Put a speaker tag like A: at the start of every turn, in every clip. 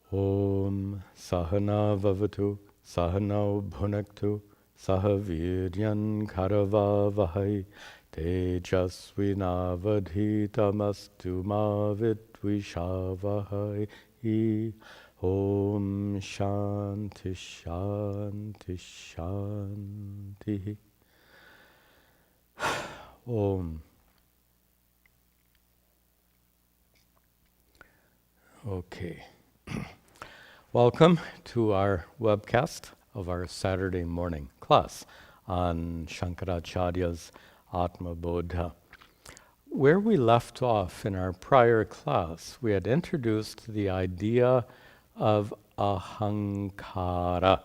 A: Om Sahana Vavatu Sahano Bhunaktu Sahaviryan Karavavahai Tejasvinavadhitamastu ma vidvishavahai. Om Shanti Shanti Shanti. Om. Okay. Welcome to our webcast of our Saturday morning class on Śaṅkarācāryaḥ's Ātma-bodha. Where we left off in our prior class, we had introduced the idea of ahankara.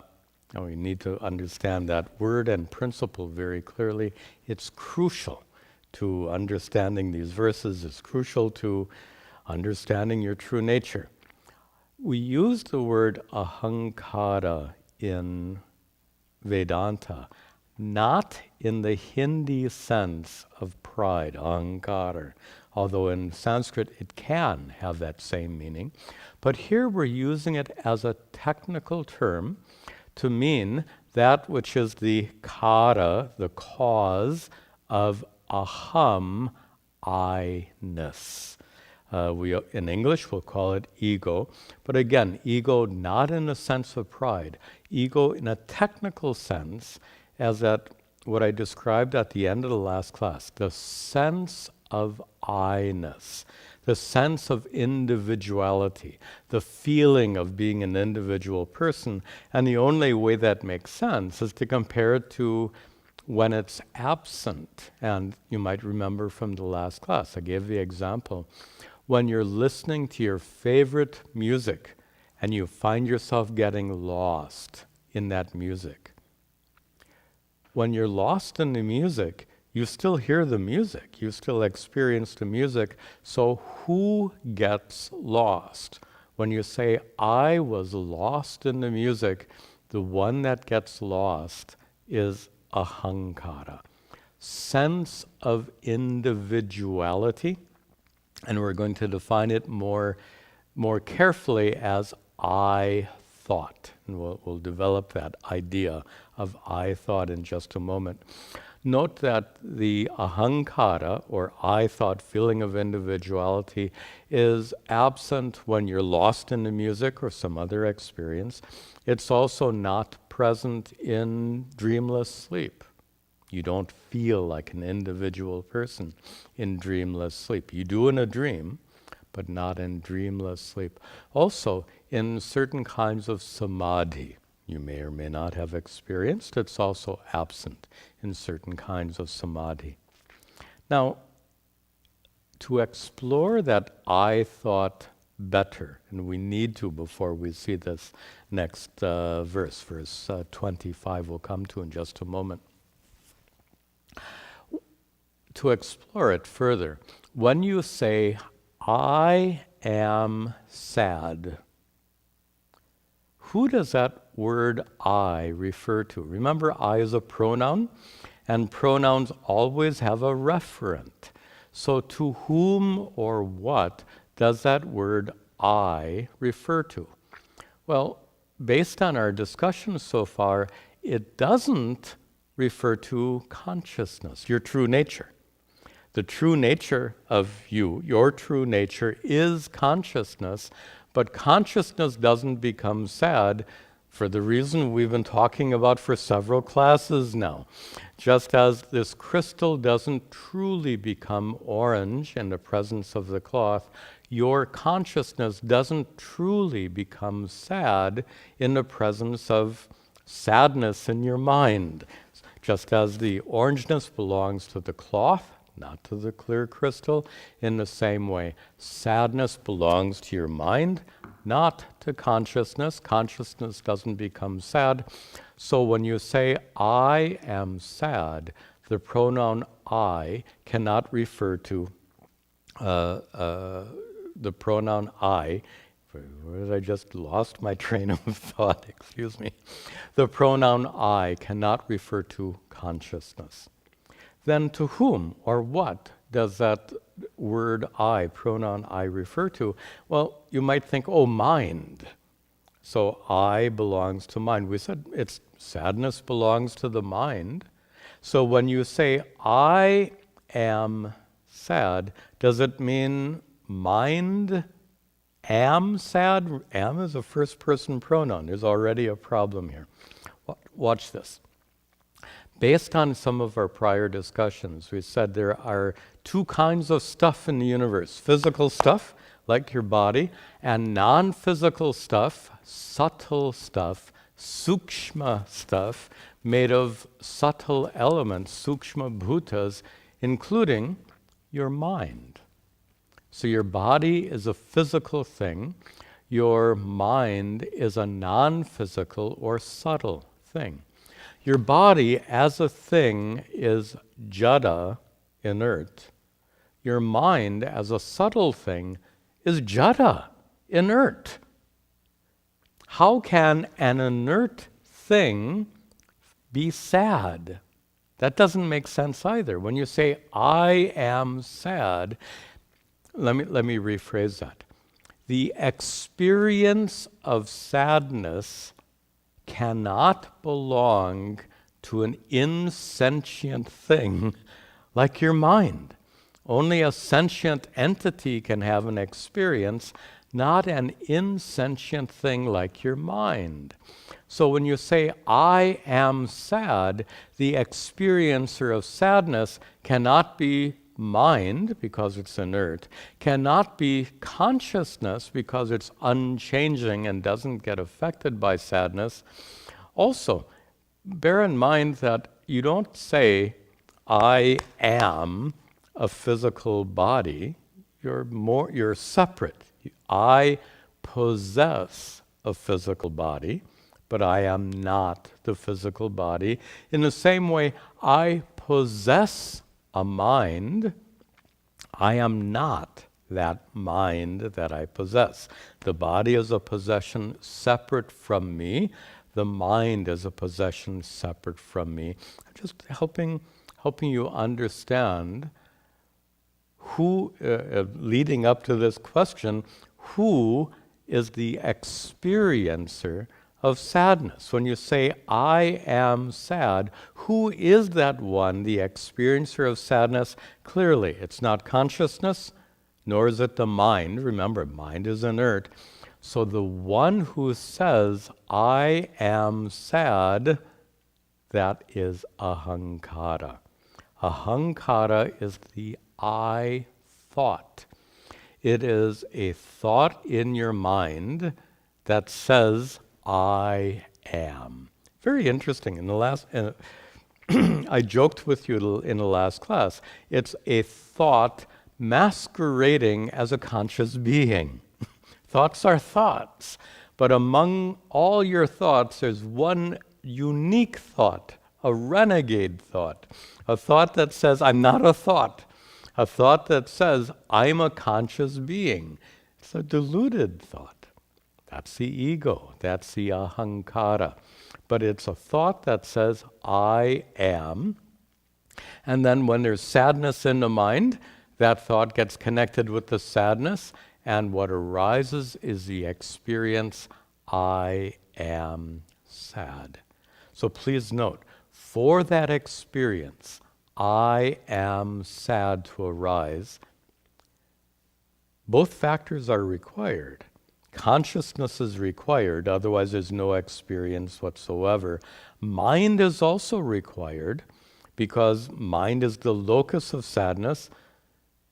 A: Now we need to understand that word and principle very clearly. It's crucial to understanding these verses. It's crucial to understanding your true nature. We use the word ahankara in Vedanta, not in the Hindi sense of pride, ahankara, although in Sanskrit it can have that same meaning. But here we're using it as a technical term to mean that which is the kara, the cause of aham, I-ness. We, in English, we'll call it ego. But again, ego not in a sense of pride. Ego in a technical sense, as that what I described at the end of the last class, the sense of I-ness, the sense of individuality, the feeling of being an individual person. And the only way that makes sense is to compare it to when it's absent. And you might remember from the last class, I gave the example. When you're listening to your favorite music and you find yourself getting lost in that music. When you're lost in the music, you still hear the music, you still experience the music. So who gets lost? When you say, I was lost in the music, the one that gets lost is ahankara, sense of individuality. And we're going to define it more carefully as I thought. And we'll develop that idea of I thought in just a moment. Note that the ahankara, or I thought feeling of individuality, is absent when you're lost in the music or some other experience. It's also not present in dreamless sleep. You don't feel like an individual person in dreamless sleep. You do in a dream, but not in dreamless sleep. Also, in certain kinds of samadhi, you may or may not have experienced, it's also absent in certain kinds of samadhi. Now, to explore that I thought better, and we need to before we see this next verse 25 we'll come to in just a moment. To explore it further, when you say, I am sad, who does that word I refer to? Remember, I is a pronoun, and pronouns always have a referent. So to whom or what does that word I refer to? Well, based on our discussion so far, it doesn't refer to consciousness, your true nature. The true nature of you, your true nature, is consciousness, but consciousness doesn't become sad for the reason we've been talking about for several classes now. Just as this crystal doesn't truly become orange in the presence of the cloth, your consciousness doesn't truly become sad in the presence of sadness in your mind. Just as the orangeness belongs to the cloth, not to the clear crystal, in the same way, sadness belongs to your mind, not to consciousness. Consciousness doesn't become sad. So when you say, I am sad, the pronoun I cannot refer to the pronoun I. Where did I just lost my train of thought? Excuse me. The pronoun I cannot refer to consciousness. Then to whom or what does that word I, pronoun I, refer to? Well, you might think, oh, mind. So I belongs to mind. We said sadness belongs to the mind. So when you say, I am sad, does it mean mind am sad? Am is a first person pronoun. There's already a problem here. Watch this. Based on some of our prior discussions, we said there are two kinds of stuff in the universe. Physical stuff, like your body, and non-physical stuff, subtle stuff, sukshma stuff, made of subtle elements, sukshma bhutas, including your mind. So your body is a physical thing. Your mind is a non-physical or subtle thing. Your body as a thing is jada, inert. Your mind as a subtle thing is jada, inert. How can an inert thing be sad? That doesn't make sense either. When you say, I am sad, let me rephrase that. The experience of sadness cannot belong to an insentient thing like your mind. Only a sentient entity can have an experience, not an insentient thing like your mind. So when you say, I am sad, the experiencer of sadness cannot be mind, because it's inert, cannot be consciousness, because it's unchanging and doesn't get affected by sadness. Also, bear in mind that you don't say, I am a physical body. You're separate. I possess a physical body, but I am not the physical body. In the same way, I possess a mind. I am not that mind that I possess. The body is a possession separate from me. The mind is a possession separate from me. I'm just helping you understand who, leading up to this question, who is the experiencer of sadness? When you say, I am sad, who is that one, the experiencer of sadness? Clearly, it's not consciousness, nor is it the mind. Remember, mind is inert. So the one who says, I am sad, that is ahankara. Ahankara is the I thought. It is a thought in your mind that says, I am. Very interesting. In the last, I joked with you in the last class. It's a thought masquerading as a conscious being. Thoughts are thoughts, but among all your thoughts, there's one unique thought, a renegade thought, a thought that says, I'm not a thought, a thought that says, I'm a conscious being. It's a deluded thought. That's the ego. That's the ahankara. But it's a thought that says, I am. And then when there's sadness in the mind, that thought gets connected with the sadness, and what arises is the experience, I am sad. So please note, for that experience, I am sad to arise, both factors are required. Consciousness is required, otherwise there's no experience whatsoever. Mind is also required, because mind is the locus of sadness.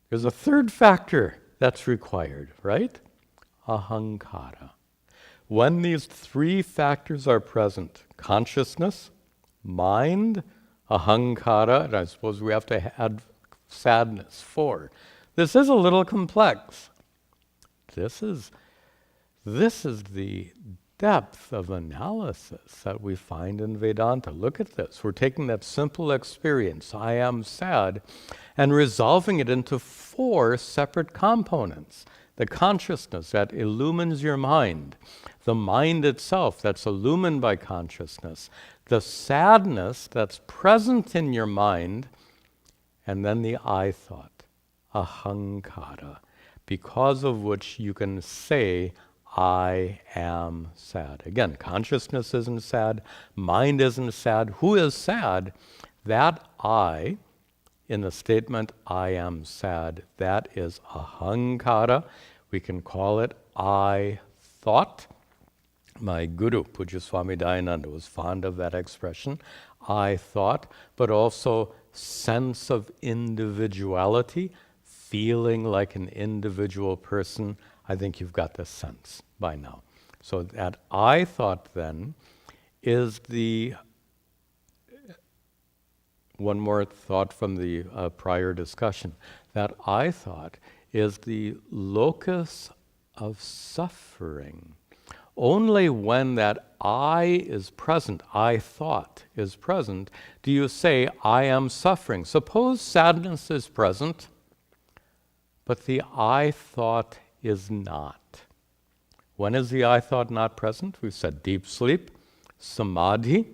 A: There's a third factor that's required, right? Ahankara. When these three factors are present, consciousness, mind, ahankara, and I suppose we have to add sadness, 4. This is a little complex. This is the depth of analysis that we find in Vedanta. Look at this. We're taking that simple experience, I am sad, and resolving it into 4 separate components. The consciousness that illumines your mind, the mind itself that's illumined by consciousness, the sadness that's present in your mind, and then the I thought, ahankara, because of which you can say, I am sad. Again, consciousness isn't sad, mind isn't sad. Who is sad? That I, in the statement, I am sad, that is ahankara. We can call it I thought. My guru, Pujya Swami Tadatmananda, was fond of that expression, I thought, but also sense of individuality, feeling like an individual person. I think you've got this sense by now. So that I thought then is the, one more thought from the prior discussion, that I thought is the locus of suffering. Only when that I is present, I thought is present, do you say, I am suffering. Suppose sadness is present, but the I thought is not. When is the I thought not present? We've said deep sleep, samadhi,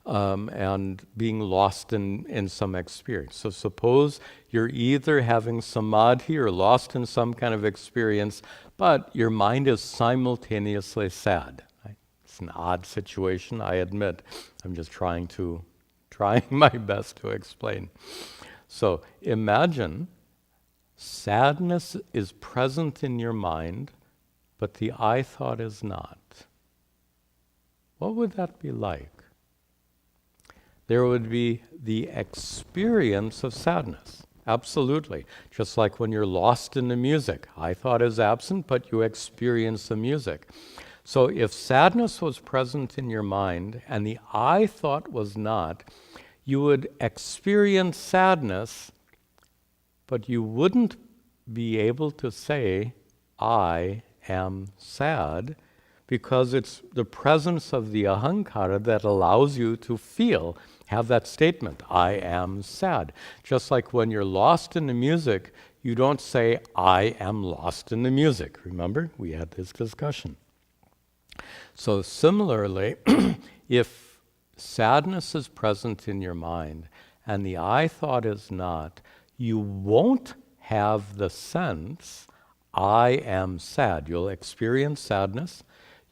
A: and being lost in some experience. So suppose you're either having samadhi or lost in some kind of experience, but your mind is simultaneously sad. Right? It's an odd situation, I admit. I'm just trying my best to explain. So imagine sadness is present in your mind, but the I thought is not. What would that be like? There would be the experience of sadness. Absolutely. Just like when you're lost in the music. I thought is absent, but you experience the music. So if sadness was present in your mind and the I thought was not, you would experience sadness, but you wouldn't be able to say, I am sad, because it's the presence of the ahankara that allows you to feel, have that statement, I am sad. Just like when you're lost in the music, you don't say, I am lost in the music. Remember, we had this discussion. So similarly, if sadness is present in your mind and the I thought is not, you won't have the sense, I am sad. You'll experience sadness.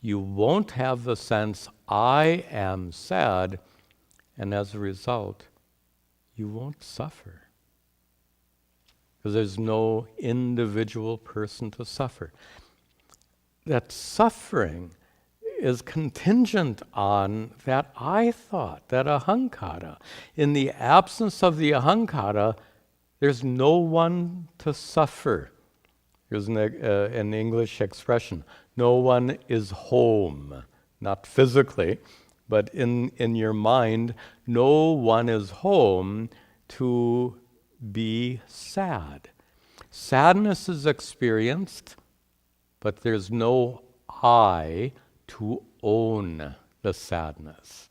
A: You won't have the sense, I am sad, and as a result, you won't suffer. Because there's no individual person to suffer. That suffering is contingent on that I thought, that ahankara. In the absence of the ahankara, there's no one to suffer. There's an English expression, no one is home, not physically, but in your mind, no one is home to be sad. Sadness is experienced, but there's no I to own the sadness.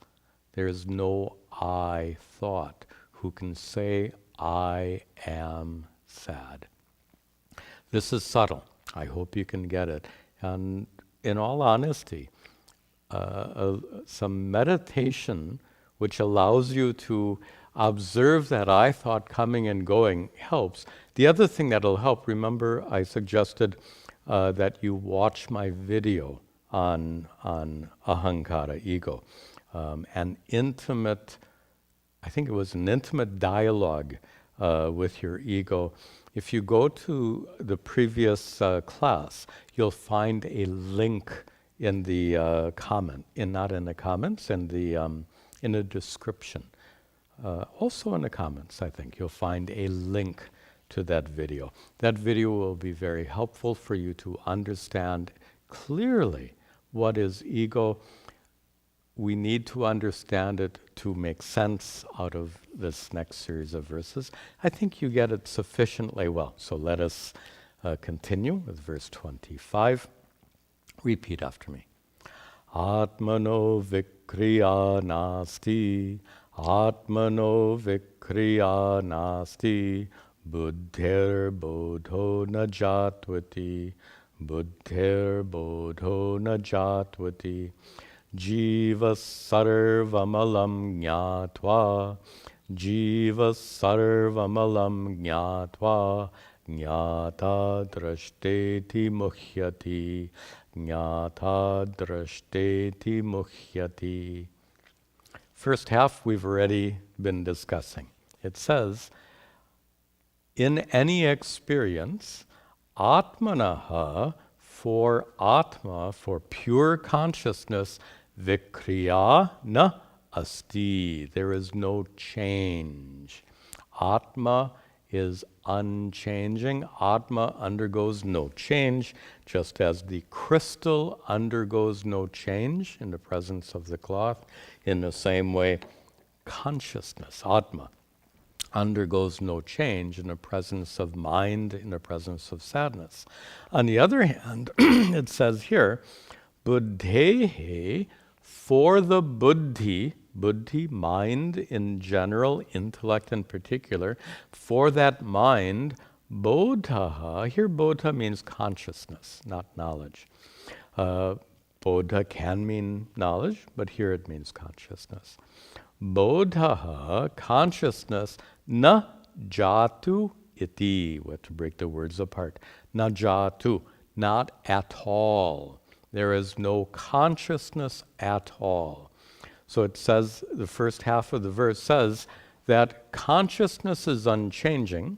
A: There's no I thought who can say, I am sad. This is subtle. I hope you can get it. And in all honesty, some meditation which allows you to observe that I thought coming and going helps. The other thing that'll help, remember I suggested that you watch my video on ahankara, ego, an intimate, I think it was an intimate dialogue with your ego. If you go to the previous class, you'll find a link in the comment, not in the comments, in the description. Also in the comments, I think, you'll find a link to that video. That video will be very helpful for you to understand clearly what is ego. We need to understand it to make sense out of this next series of verses. I think you get it sufficiently well. So let us continue with verse 25. Repeat after me. Atmano vikriya nasti, Atmano vikriya nasti, buddhir bodho na jatvati, buddhir bodho na jatvati. Jiva sarvamalam jnatva, Jiva sarvamalam jnatva, Jnata drashteti muhyati. Jnata drashteti muhyati. First half we've already been discussing. It says, in any experience, Atmanaha, for Atma, for pure consciousness, vikriya na asti. There is no change. Atma is unchanging. Atma undergoes no change, just as the crystal undergoes no change in the presence of the cloth. In the same way, consciousness, Atma, undergoes no change in the presence of mind, in the presence of sadness. On the other hand, it says here, buddhehe, for the buddhi, mind in general, intellect in particular, for that mind, bodha, here bodha means consciousness, not knowledge. Bodha can mean knowledge, but here it means consciousness. Bodha, consciousness, na jatu iti. We have to break the words apart. Na jatu, not at all. There is no consciousness at all. So it says, the first half of the verse says that consciousness is unchanging,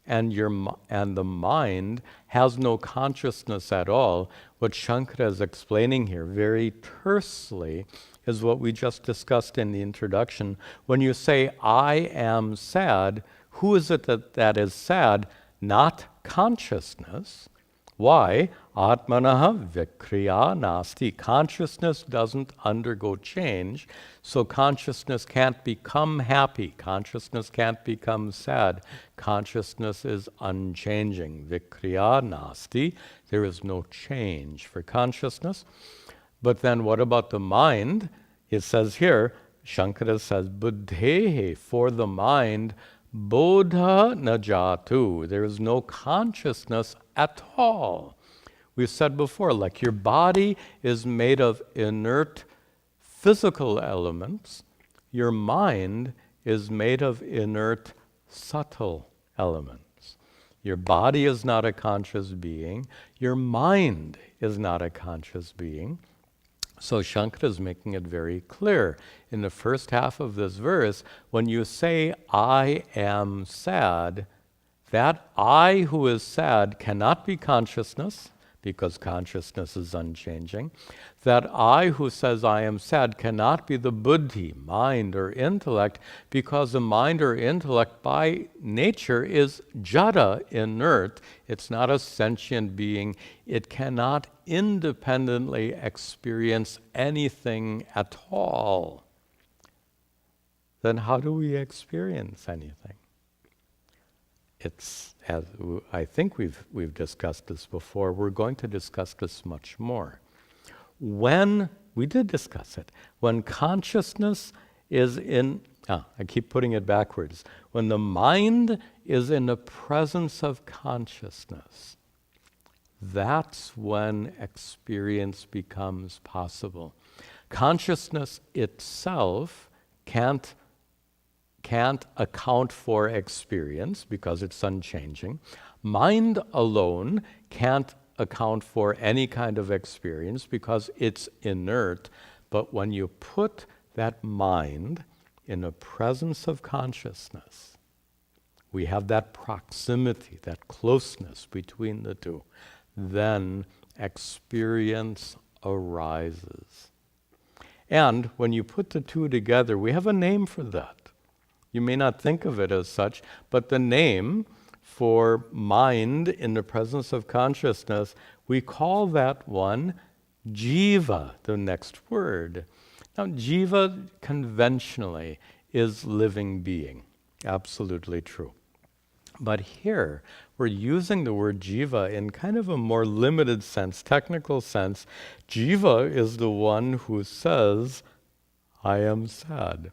A: and the mind has no consciousness at all. What Śaṅkara is explaining here very tersely is what we just discussed in the introduction. When you say, I am sad, who is it that is sad? Not consciousness. Why? Atmanaha vikriya nasti. Consciousness doesn't undergo change, so consciousness can't become happy. Consciousness can't become sad. Consciousness is unchanging. Vikriya nasti. There is no change for consciousness. But then what about the mind? It says here, Śaṅkara says, buddhehe, for the mind, bodha najatu. There is no consciousness at all. We've said before, like your body is made of inert physical elements, your mind is made of inert subtle elements. Your body is not a conscious being. Your mind is not a conscious being. So Śaṅkara is making it very clear. In the first half of this verse, when you say, I am sad, that I who is sad cannot be consciousness, because consciousness is unchanging. That I who says I am sad cannot be the buddhi, mind or intellect, because the mind or intellect by nature is jada, inert. It's not a sentient being. It cannot independently experience anything at all. Then how do we experience anything? It's, as I think we've discussed this before, we're going to discuss this much more. When, we did discuss it, when consciousness is in, I keep putting it backwards, when the mind is in the presence of consciousness, that's when experience becomes possible. Consciousness itself can't account for experience because it's unchanging. Mind alone can't account for any kind of experience because it's inert. But when you put that mind in the presence of consciousness, we have that proximity, that closeness between the two. Then experience arises. And when you put the two together, we have a name for that. You may not think of it as such, but the name for mind in the presence of consciousness, we call that one jiva, the next word. Now, jiva conventionally is living being. Absolutely true. But here, we're using the word jiva in kind of a more limited sense, technical sense. Jiva is the one who says, I am sad.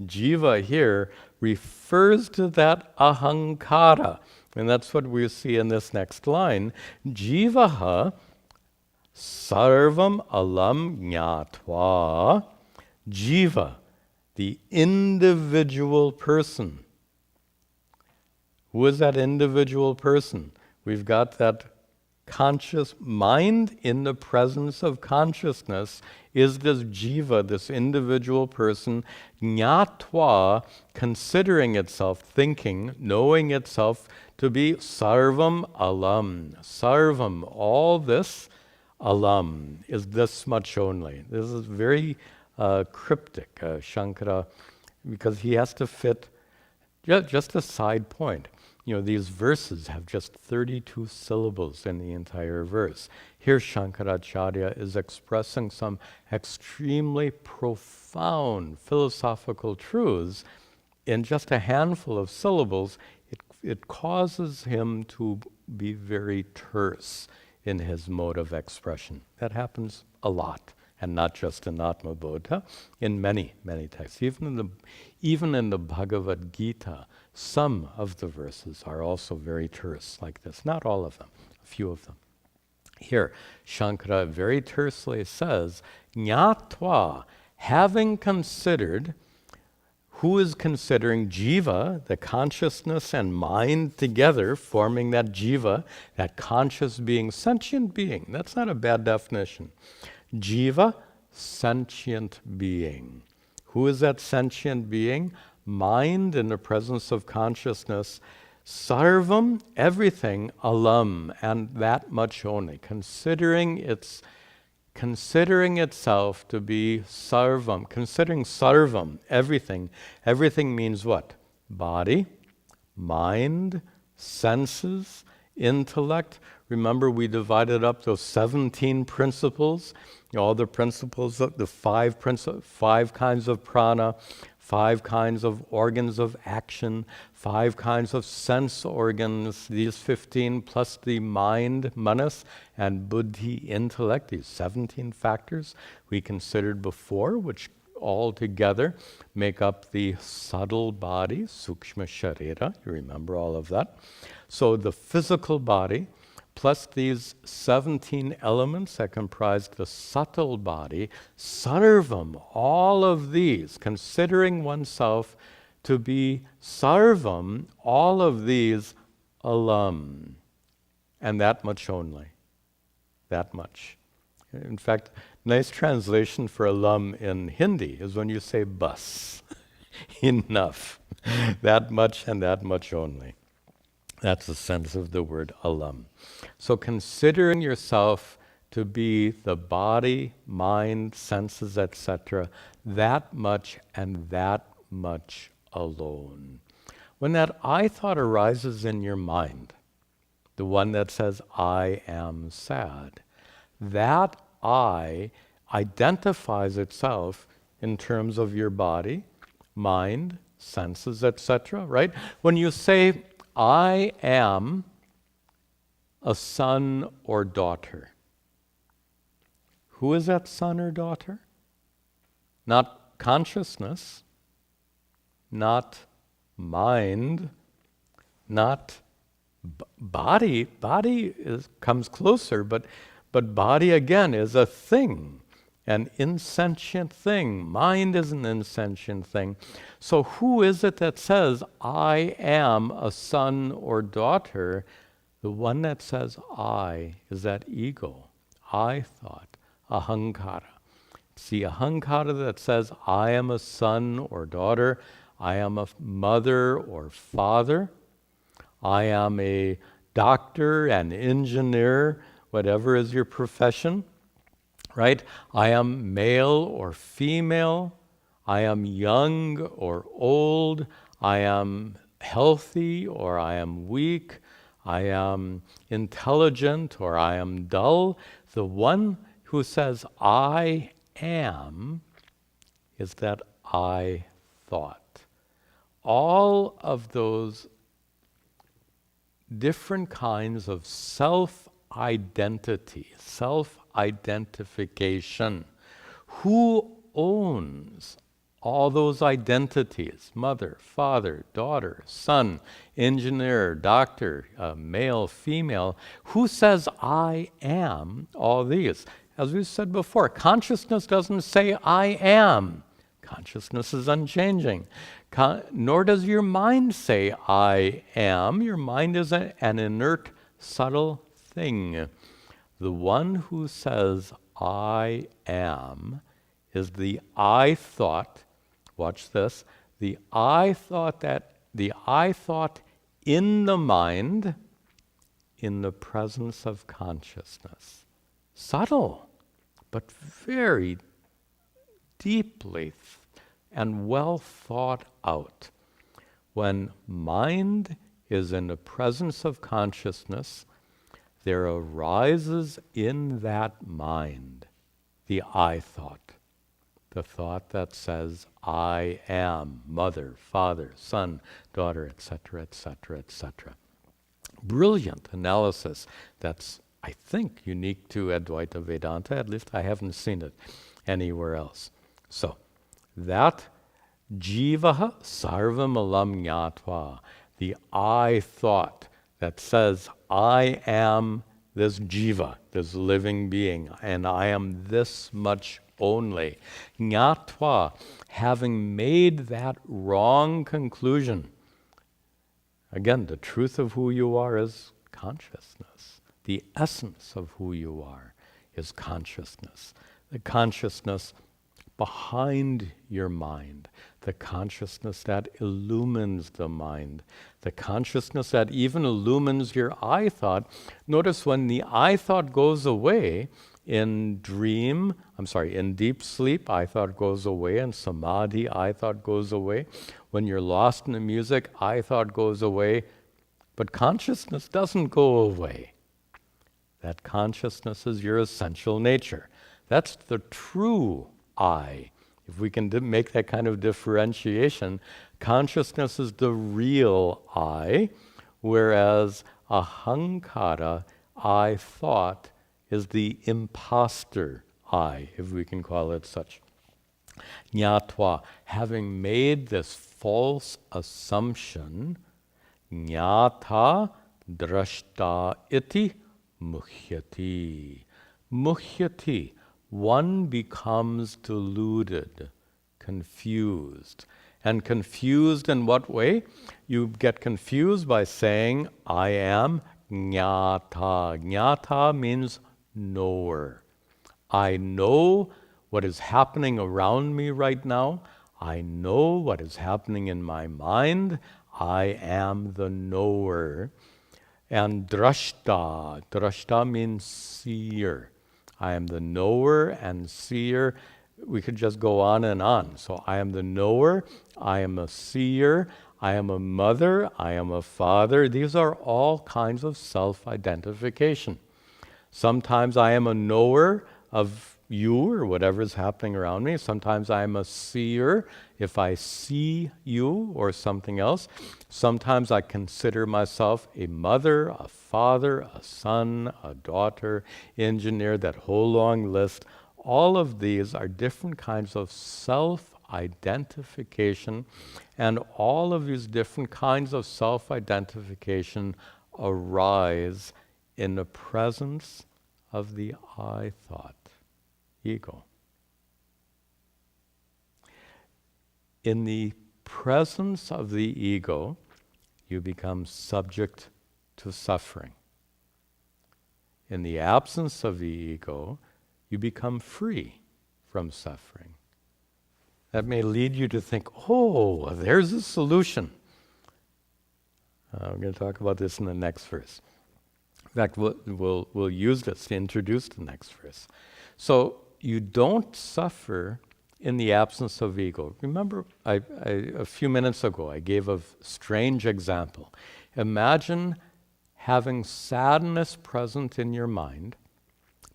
A: Jiva here refers to that ahankara. And that's what we see in this next line. Jivaha sarvam alam jnatva. Jiva, the individual person, Who is that individual person? We've got that conscious mind in the presence of consciousness is this jiva, this individual person, jnatva, considering itself, thinking, knowing itself to be sarvam alam. Sarvam, all this, alam, is this much only. This is very cryptic, Śaṅkarā, because he has to fit just a side point. These verses have just 32 syllables in the entire verse. Here Śaṅkarācāryaḥ is expressing some extremely profound philosophical truths in just a handful of syllables. It causes him to be very terse in his mode of expression. That happens a lot, and not just in Ātma-bodha, in many, many texts. Even in the Bhagavad Gita, some of the verses are also very terse like this. Not all of them, a few of them. Here, Śaṅkarā very tersely says, jnatva, having considered, who is considering jiva, the consciousness and mind together, forming that jiva, that conscious being, sentient being. That's not a bad definition. Jiva, sentient being. Who is that sentient being? Mind in the presence of consciousness. Sarvam, everything, alam, and that much only. Considering itself to be sarvam, considering sarvam, everything. Everything means what? Body, mind, senses, intellect. Remember, we divided up those 17 principles, all the principles, the five kinds of prana, 5 kinds of organs of action, 5 kinds of sense organs, these 15 plus the mind, manas, and buddhi, intellect, these 17 factors we considered before, which all together make up the subtle body, sukshma sharira. You remember all of that. So the physical body, plus these 17 elements that comprise the subtle body, sarvam, all of these, considering oneself to be sarvam, all of these, alam, and that much only, that much. In fact, nice translation for alam in Hindi is when you say bus, enough, that much and that much only. That's the sense of the word alam. So considering yourself to be the body, mind, senses, etc., that much and that much alone. When that I thought arises in your mind, the one that says, I am sad, that I identifies itself in terms of your body, mind, senses, etc., right? When you say, I am a son or daughter. Who is that son or daughter? Not consciousness, not mind, not body. Body comes closer, but body again is a thing, an insentient thing. Mind is an insentient thing. So who is it that says, I am a son or daughter? The one that says I is that ego, I thought, ahankara. It's the ahankara that says, I am a son or daughter, I am a mother or father, I am a doctor, an engineer, whatever is your profession, right? I am male or female, I am young or old, I am healthy or I am weak, I am intelligent or I am dull. The one who says I am is that I thought. All of those different kinds of self-identity, self-identification. Who owns all those identities? Mother, father, daughter, son, engineer, doctor, male, female. Who says I am all these? As we said before, consciousness doesn't say I am. Consciousness is unchanging. Nor does your mind say, I am. Your mind is an inert, subtle thing. The one who says, I am, is the I thought. Watch this. The I thought in the mind, in the presence of consciousness. Subtle, but very deeply and well thought out. When mind is in the presence of consciousness, there arises in that mind the I thought. The thought that says, I am mother, father, son, daughter, etc., etc., etc. Brilliant analysis that's, I think, unique to Advaita Vedanta. At least I haven't seen it anywhere else. So, that jivaha sarvam alam jnatva, the I thought that says, I am this jiva, this living being, and I am this much only. Jnatva, having made that wrong conclusion. Again, the truth of who you are is consciousness. The essence of who you are is consciousness. The consciousness behind your mind, the consciousness that illumines the mind, the consciousness that even illumines your I thought. Notice when the I thought goes away, in deep sleep, I thought goes away. In samadhi, I thought goes away. When you're lost in the music, I thought goes away. But consciousness doesn't go away. That consciousness is your essential nature. That's the true I. If we can make that kind of differentiation, consciousness is the real I, whereas ahankara, I thought, is the imposter I, if we can call it such. Jnatva, having made this false assumption, jnata drashta iti muhyati. Muhyati, one becomes deluded, confused. And confused in what way? You get confused by saying, I am jnata. Jnata means knower. I know what is happening around me right now. I know what is happening in my mind. I am the knower. And drashta. Drashta means seer. I am the knower and seer. We could just go on and on. So I am the knower. I am a seer. I am a mother. I am a father. These are all kinds of self-identification. Sometimes I am a knower of you or whatever is happening around me. Sometimes I am a seer if I see you or something else. Sometimes I consider myself a mother, a father, a son, a daughter, engineer, that whole long list. All of these are different kinds of self-identification, and all of these different kinds of self-identification arise in the presence of the I thought, ego. In the presence of the ego, you become subject to suffering. In the absence of the ego, you become free from suffering. That may lead you to think, oh, there's a solution. I'm going to talk about this in the next verse. In fact, we'll use this to introduce the next verse. So you don't suffer in the absence of ego. Remember, a few minutes ago, I gave a strange example. Imagine having sadness present in your mind,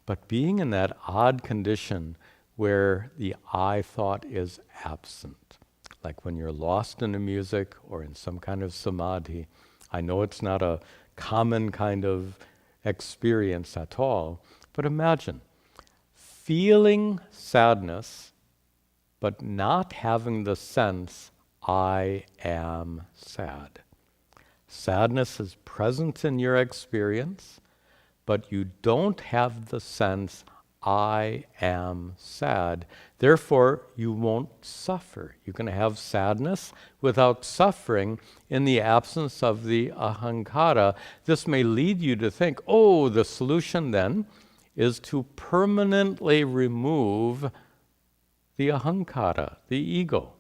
A: but being in that odd condition where the I thought is absent. Like when you're lost in the music or in some kind of samadhi. I know it's not a common kind of experience at all, but imagine feeling sadness, but not having the sense, I am sad. Sadness is present in your experience, but you don't have the sense, I am sad. Therefore, you won't suffer. You can have sadness without suffering in the absence of the ahankara. This may lead you to think, oh, the solution then is to permanently remove the ahankara, the ego.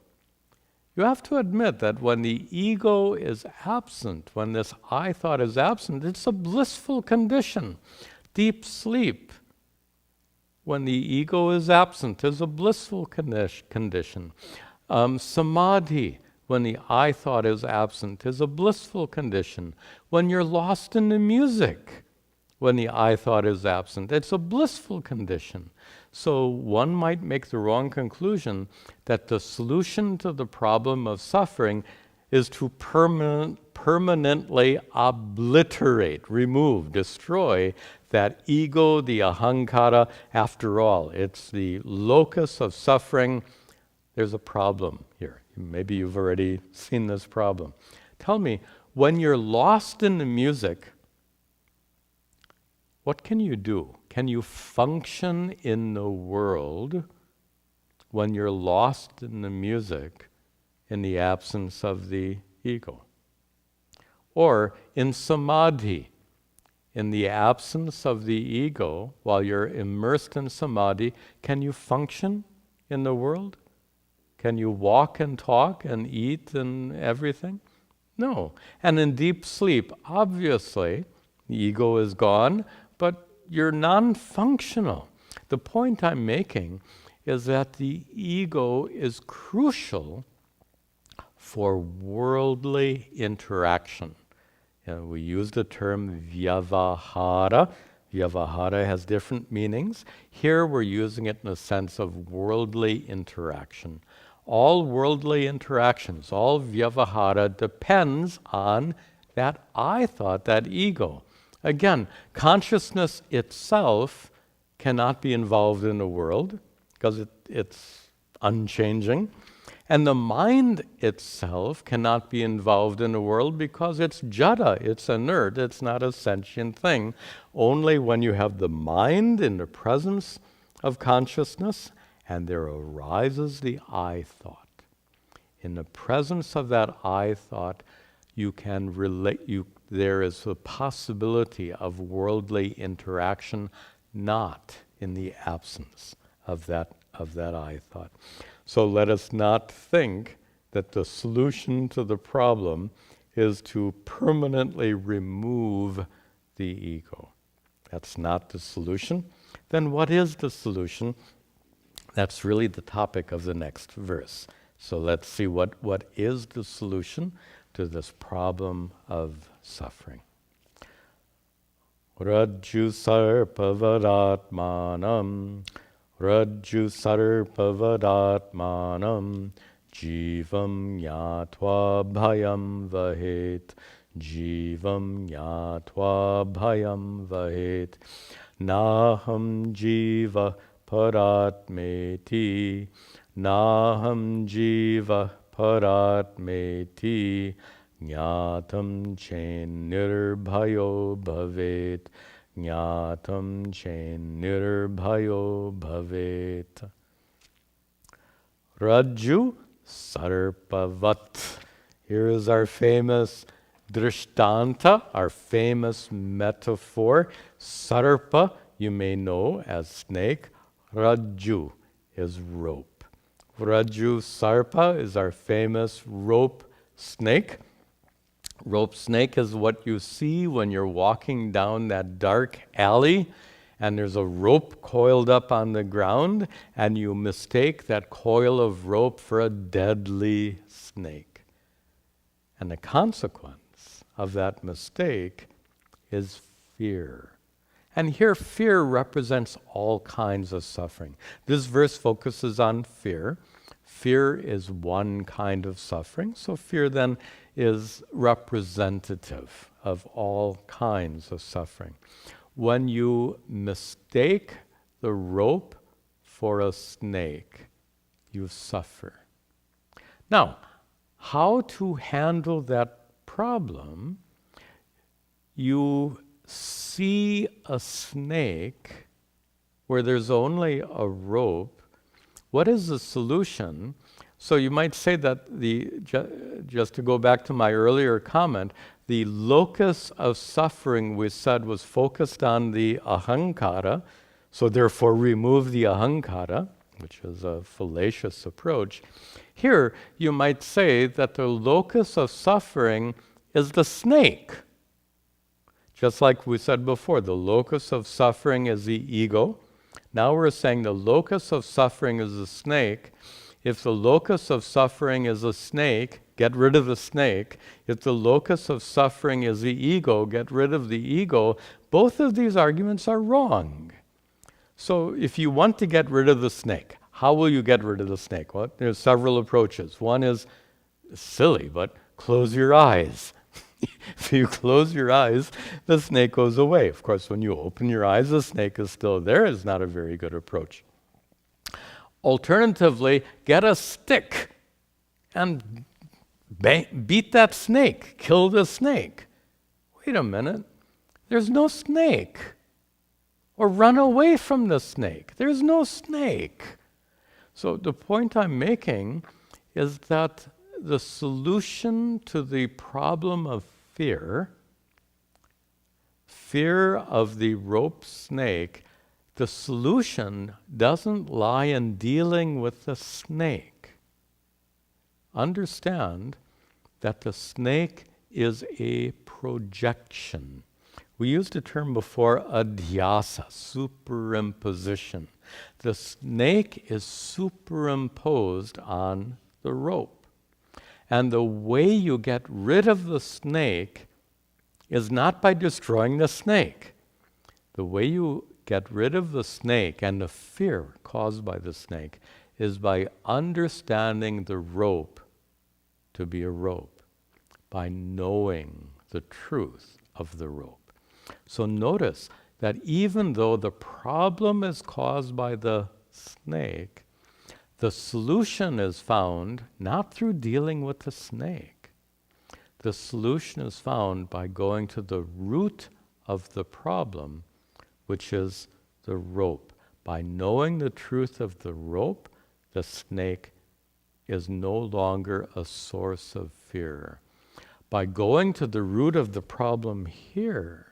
A: You have to admit that when the ego is absent, when this I thought is absent, it's a blissful condition. Deep sleep, when the ego is absent, is a blissful condition. Samadhi, when the I thought is absent, is a blissful condition. When you're lost in the music, when the I thought is absent, it's a blissful condition. So one might make the wrong conclusion that the solution to the problem of suffering is to permanently obliterate, remove, destroy that ego, the ahankara. After all, it's the locus of suffering. There's a problem here. Maybe you've already seen this problem. Tell me, when you're lost in the music, what can you do? Can you function in the world when you're lost in the music in the absence of the ego? Or in samadhi, in the absence of the ego, while you're immersed in samadhi, can you function in the world? Can you walk and talk and eat and everything? No. And in deep sleep, obviously, the ego is gone, but you're non-functional. The point I'm making is that the ego is crucial for worldly interaction. We use the term vyavahara. Vyavahara has different meanings. Here we're using it in the sense of worldly interaction. All worldly interactions, all vyavahara depends on that I thought, that ego. Again, consciousness itself cannot be involved in the world because it's unchanging. And the mind itself cannot be involved in the world because it's jada, it's inert, it's not a sentient thing. Only when you have the mind in the presence of consciousness and there arises the I thought. In the presence of that I thought, you can relate, there is a possibility of worldly interaction, not in the absence of that I thought. So let us not think that the solution to the problem is to permanently remove the ego. That's not the solution. Then what is the solution? That's really the topic of the next verse. So let's see what is the solution to this problem of suffering. Rajju sarpavadatmanam, Rajju sarpavadatmanam, Jivam yatva bhayam vahet, Jivam yatva bhayam vahet, Naham jiva paratmeti, Naham jiva paratmeti, Jnatam chen nirbhayo bhavet, Jnatam chen nirbhayo bhavet. Rajju sarpavat. Here is our famous drishtanta, our famous metaphor. Sarpa, you may know as snake. Rajju is rope. Rajju sarpa is our famous rope snake. Rope snake is what you see when you're walking down that dark alley and there's a rope coiled up on the ground and you mistake that coil of rope for a deadly snake. And the consequence of that mistake is fear. And here fear represents all kinds of suffering. This verse focuses on fear. Fear is one kind of suffering, so fear then is representative of all kinds of suffering. When you mistake the rope for a snake, you suffer. Now, how to handle that problem? You see a snake where there's only a rope, what is the solution? So you might say that just to go back to my earlier comment, the locus of suffering we said was focused on the ahankara, so therefore remove the ahankara, which is a fallacious approach. Here, you might say that the locus of suffering is the snake. Just like we said before, the locus of suffering is the ego. Now we're saying the locus of suffering is the snake. If the locus of suffering is a snake, get rid of the snake. If the locus of suffering is the ego, get rid of the ego. Both of these arguments are wrong. So if you want to get rid of the snake, how will you get rid of the snake? Well, there's several approaches. One is silly, but close your eyes. If you close your eyes, the snake goes away. Of course, when you open your eyes, the snake is still there. It's not a very good approach. Alternatively, get a stick and beat that snake. Kill the snake. Wait a minute. There's no snake. Or run away from the snake. There's no snake. So the point I'm making is that the solution to the problem of fear of the rope snake, the solution doesn't lie in dealing with the snake. Understand that the snake is a projection. We used a term before, adhyasa, superimposition. The snake is superimposed on the rope. And the way you get rid of the snake is not by destroying the snake. The way you get rid of the snake and the fear caused by the snake is by understanding the rope to be a rope, by knowing the truth of the rope. So notice that even though the problem is caused by the snake, the solution is found not through dealing with the snake. The solution is found by going to the root of the problem, which is the rope. By knowing the truth of the rope, the snake is no longer a source of fear. By going to the root of the problem here,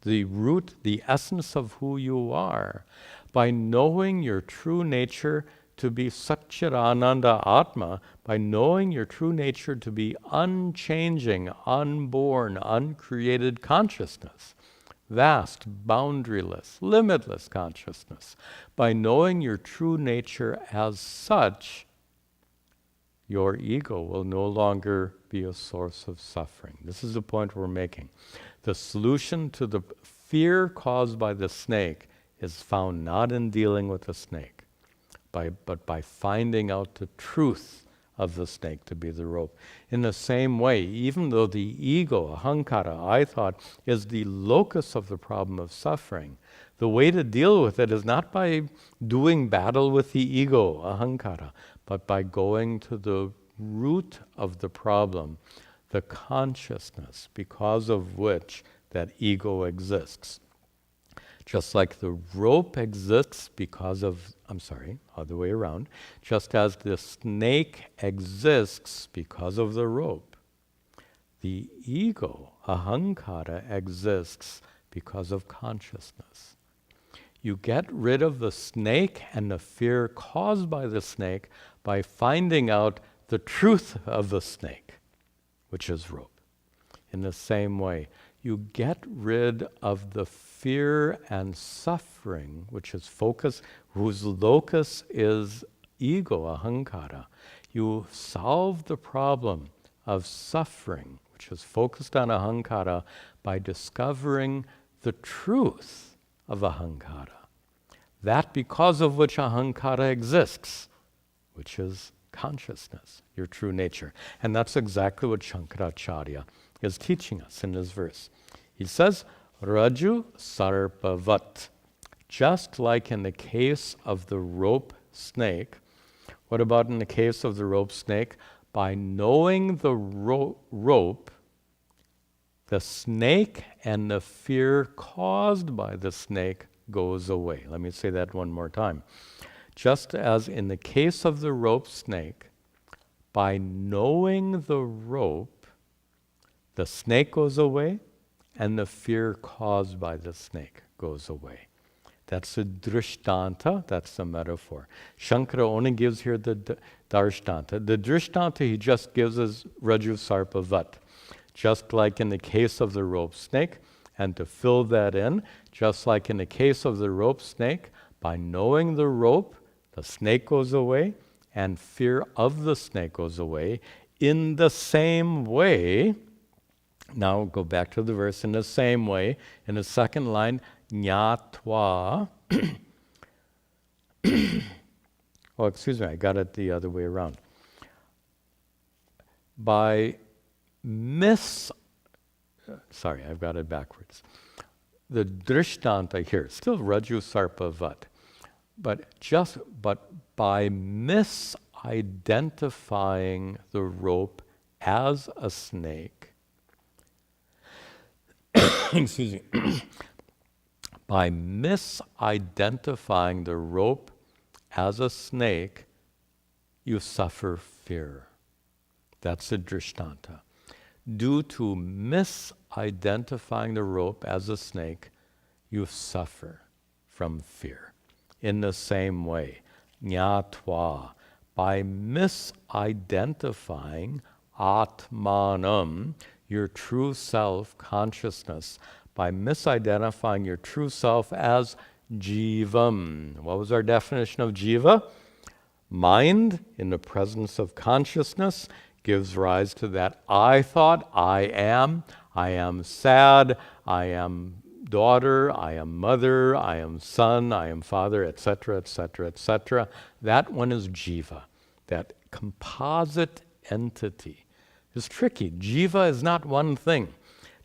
A: the root, the essence of who you are, by knowing your true nature to be Satchidananda Atma, by knowing your true nature to be unchanging, unborn, uncreated consciousness, vast, boundaryless, limitless consciousness, by knowing your true nature as such, your ego will no longer be a source of suffering. This is the point we're making. The solution to the fear caused by the snake is found not in dealing with the snake, but by finding out the truth of the snake to be the rope. In the same way, even though the ego, ahankara, I thought, is the locus of the problem of suffering, the way to deal with it is not by doing battle with the ego, ahankara, but by going to the root of the problem, the consciousness because of which that ego exists. Just like the rope exists because of, other way around, just as the snake exists because of the rope, the ego, ahankara, exists because of consciousness. You get rid of the snake and the fear caused by the snake by finding out the truth of the snake, which is rope. In the same way, you get rid of the fear and suffering, which is focus, whose locus is ego, ahankara. You solve the problem of suffering, which is focused on ahankara, by discovering the truth of ahankara. That because of which ahankara exists, which is consciousness, your true nature. And that's exactly what Śaṅkarācāryaḥ is teaching us in this verse. He says, Raju sarpavat. Just like in the case of the rope snake, what about in the case of the rope snake? By knowing the rope, the snake and the fear caused by the snake goes away. Let me say that one more time. Just as in the case of the rope snake, by knowing the rope, the snake goes away and the fear caused by the snake goes away. That's the drishtanta, that's the metaphor. Shankara only gives here the darshtanta. The drishtanta he just gives as Raju Sarpa Vat. Just like in the case of the rope snake, and to fill that in, just like in the case of the rope snake, by knowing the rope, the snake goes away, and fear of the snake goes away. In the same way, now go back to the verse, in the same way, in the second line, Ñātva. Oh, excuse me, I got it the other way around. By sorry, I've got it backwards. The drishtanta here, still Raju Sarpa Vat, but by misidentifying the rope as a snake, excuse me, by misidentifying the rope as a snake, you suffer fear. That's the drishtanta. Due to misidentifying the rope as a snake, you suffer from fear. In the same way, Ñātva, by misidentifying Atmanam, your true self consciousness, by misidentifying your true self as Jivam. What was our definition of Jiva? Mind in the presence of consciousness gives rise to that I thought, I am sad, I am daughter, I am mother, I am son, I am father, etc., etc., etc. That one is jiva. That composite entity is tricky. Jiva is not one thing.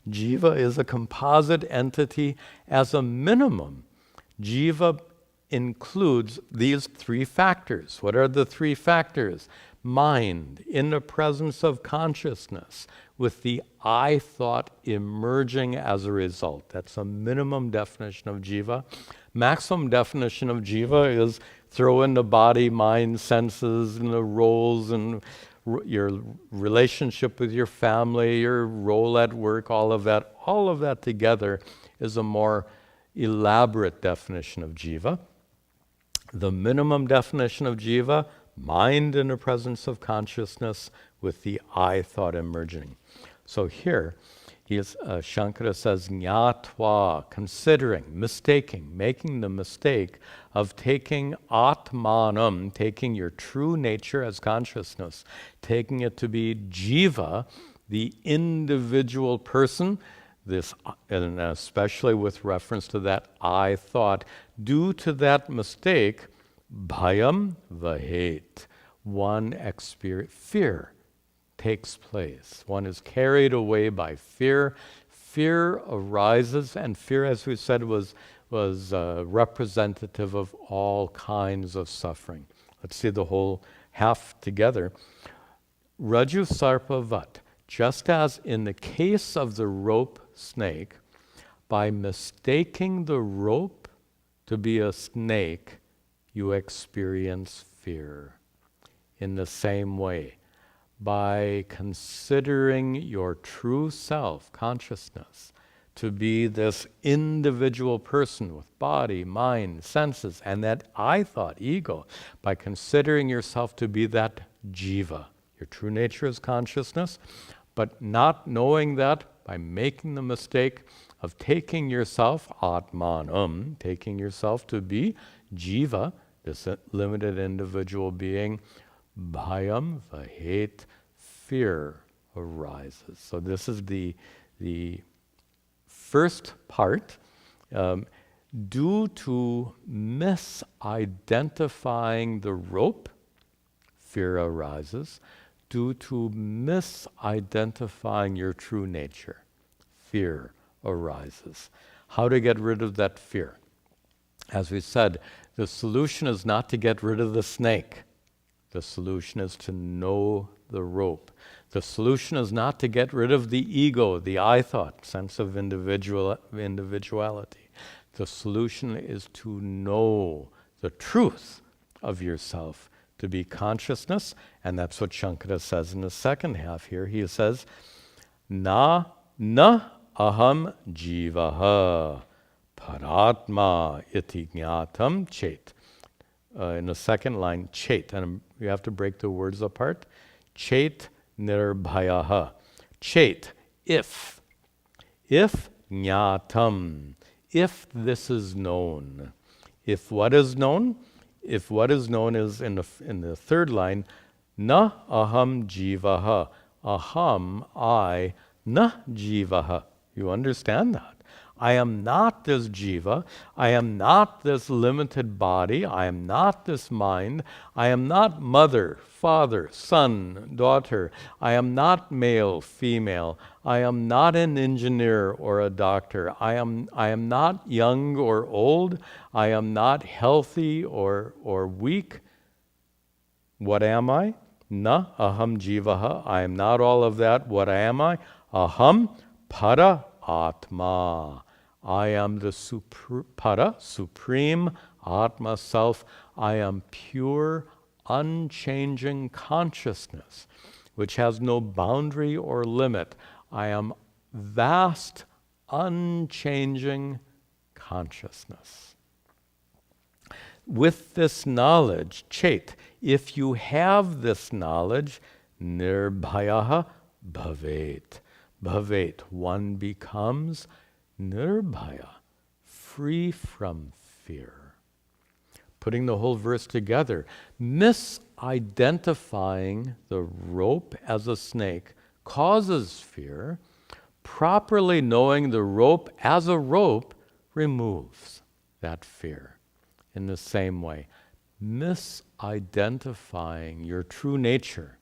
A: Jiva is a composite entity. As a minimum, jiva includes these three factors. What are the three factors? Mind in the presence of consciousness with the I thought emerging as a result. That's a minimum definition of jiva. Maximum definition of jiva is throw in the body, mind, senses, and the roles, and your relationship with your family, your role at work, all of that. All of that together is a more elaborate definition of jiva. The minimum definition of jiva, mind in the presence of consciousness with the I thought emerging. So here, Shankara says, Ñātva, considering, mistaking, making the mistake of taking Atmanam, taking your true nature as consciousness, taking it to be jiva, the individual person, this, and especially with reference to that I thought. Due to that mistake, bhayam vahet, one experience, fear takes place. One is carried away by fear. Fear arises, and fear, as we said, was representative of all kinds of suffering. Let's see the whole half together. Raju Sarpa Vat, just as in the case of the rope snake, by mistaking the rope to be a snake, you experience fear. In the same way, by considering your true self, consciousness, to be this individual person with body, mind, senses, and that I thought, ego, by considering yourself to be that jiva, your true nature is consciousness, but not knowing that, by making the mistake of taking yourself, Atmanam, taking yourself to be jiva, this limited individual being, bhayam vahet, fear arises. So this is the first part. Due to misidentifying the rope, fear arises. Due to misidentifying your true nature, fear arises. How to get rid of that fear? As we said, the solution is not to get rid of the snake. The solution is to know the rope. The solution is not to get rid of the ego, the I thought, sense of individuality. The solution is to know the truth of yourself, to be consciousness, and that's what Śaṅkara says in the second half here. He says, na aham jivaha paratma iti jnatam chet. In the second line, chet, and you have to break the words apart. Chet nirbhayaha. Chet, if jnatam, if this is known. If what is known? If what is known is in the third line, na aham jivaha. Aham, I, na jivaha. You understand that? I am not this jiva. I am not this limited body. I am not this mind. I am not mother, father, son, daughter. I am not male, female. I am not an engineer or a doctor. I am not young or old. I am not healthy or weak. What am I? Na aham jivaha. I am not all of that. What am I? Aham para atma. I am the para, supreme Atma self. I am pure, unchanging consciousness, which has no boundary or limit. I am vast, unchanging consciousness. With this knowledge, chet, if you have this knowledge, nirbhayaha bhavet. Bhavet, one becomes nirbhaya, free from fear. Putting the whole verse together, misidentifying the rope as a snake causes fear. Properly knowing the rope as a rope removes that fear. In the same way, misidentifying your true nature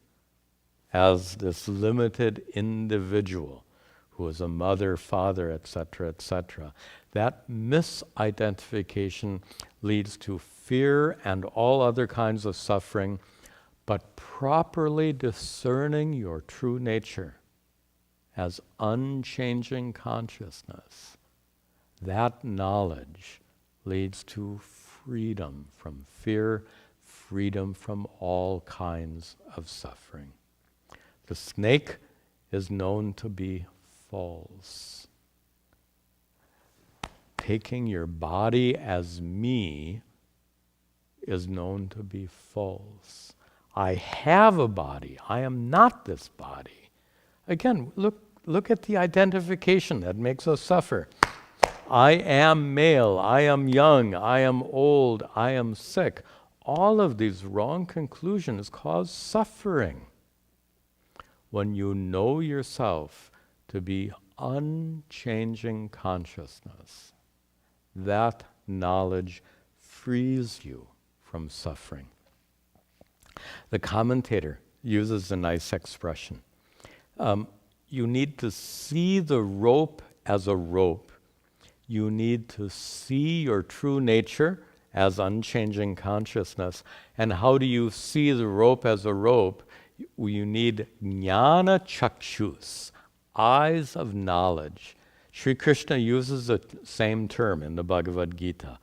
A: as this limited individual who is a mother, father, etc., etc. That misidentification leads to fear and all other kinds of suffering, but properly discerning your true nature as unchanging consciousness, that knowledge leads to freedom from fear, freedom from all kinds of suffering. The snake is known to be false. Taking your body as me is known to be false. I have a body. I am not this body. Again, look at the identification that makes us suffer. I am male. I am young. I am old. I am sick. All of these wrong conclusions cause suffering. When you know yourself to be unchanging consciousness, that knowledge frees you from suffering. The commentator uses a nice expression. You need to see the rope as a rope. You need to see your true nature as unchanging consciousness. And how do you see the rope as a rope? You need jnana chakshus, eyes of knowledge. Sri Krishna uses the same term in the Bhagavad Gita.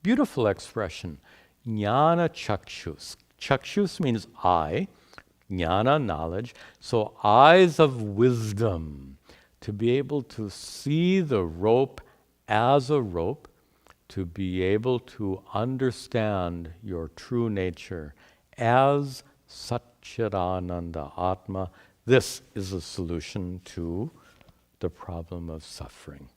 A: Beautiful expression, jnana chakshus. Chakshus means eye, jnana, knowledge. So eyes of wisdom, to be able to see the rope as a rope, to be able to understand your true nature as Satchidananda Atma. This is a solution to the problem of suffering.